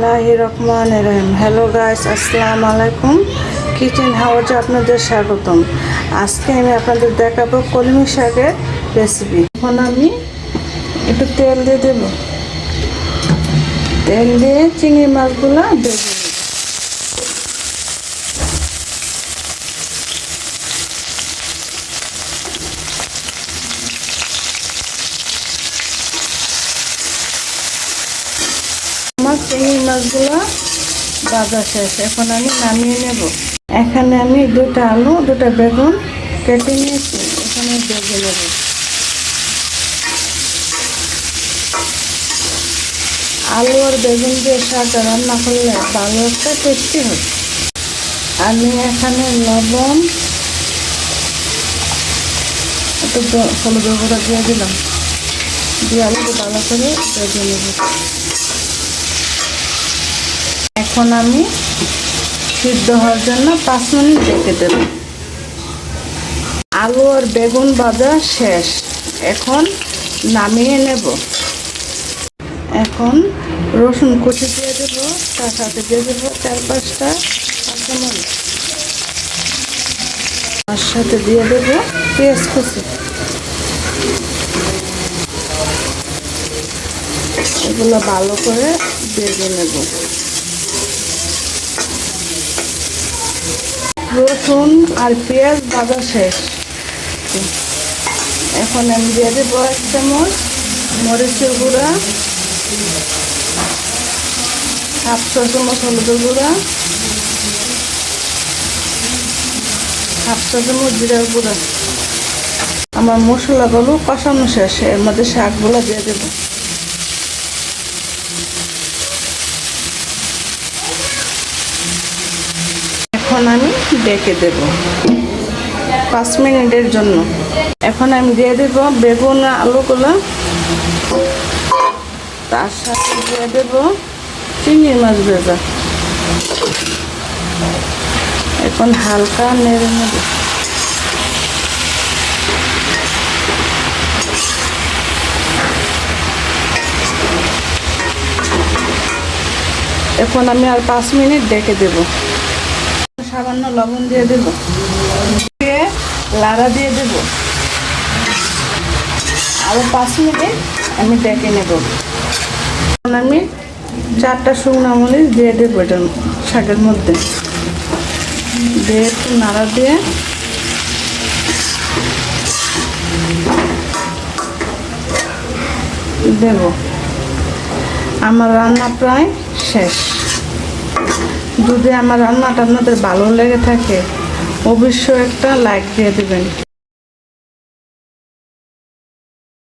বিসমিল্লাহির রহমানির রহিম। Hello guys, আসসালামু আলাইকুম। কিচেন হাউজে আপনাদের স্বাগতম। আজকে আমি আপনাদের দেখাবো কলমি শাকের রেসিপি। এখন আমি একটু তেল দিয়ে দেব। তেল দিয়ে চিংড়ি মাছগুলো ভেজে নেব। আমার চিংড়ি মাছগুলো ভাজা শেষ, এখন আমি নামিয়ে নেব। এখানে আমি দুটো আলু, দুটো বেগুন কেটে নিয়েছি, এখানে ভেজে নেব। আলু আর বেগুন দিয়ে শাক রান্না করলে ভালো একটা টেস্টি হয়। আমি এখানে লবণ, একটু হলুদের গুঁড়া দিয়ে দিলাম, দিয়ে আলুটা ভালো করে ভেজে নেব। এখন আমি সিদ্ধ হওয়ার জন্য 5 মিনিট রেখে দেব। আলু আর বেগুন ভাজা শেষ, এখন নামিয়ে নেব। এখন রসুন কুচি দিয়ে দেবো, তার সাথে দিয়ে দেবো 4-5টা কাঁচামরিচ, তার সাথে দিয়ে দেবো পেঁয়াজ কুচি। এগুলো ভালো করে ভেজে নেব। রসুন আর পেঁয়াজ ভাজা শেষ, এখন আমি দিয়ে দেবো 1 চামচ মরিচের গুঁড়া, 1/2 চামচ হলুদের গুঁড়া, 1/2 চামচ জিরার গুঁড়া। আমার মশলাগুলো কষানো শেষ, এর মধ্যে শাকগুলো দিয়ে দেবো। এখন আমি ঢেকে দেব 5 মিনিটের জন্য। এখন আমি দিয়ে দেব বেগুন আলুগুলো, তার সাথে দিয়ে দেব চিংড়ি মাছ ভাজা। এখন হালকা নেড়ে নেব। এখন আমি আর 5 মিনিট ঢেকে দেব। সামান্য লবণ দিয়ে দেব, লাড়া দিয়ে দেব। আরো 5 মিনিট আমি ঢেকে নেব। এখন আমি 4টা শুকনো মরিচ দিয়ে দেবো এটার শাকের মধ্যে, দিয়ে একটু নাড়া দিয়ে দেব। আমার রান্না প্রায় শেষ। যদি আমার রান্নাটা আপনাদের ভালো লেগে থাকে, অবশ্যই একটা লাইক দিয়ে দেবেন।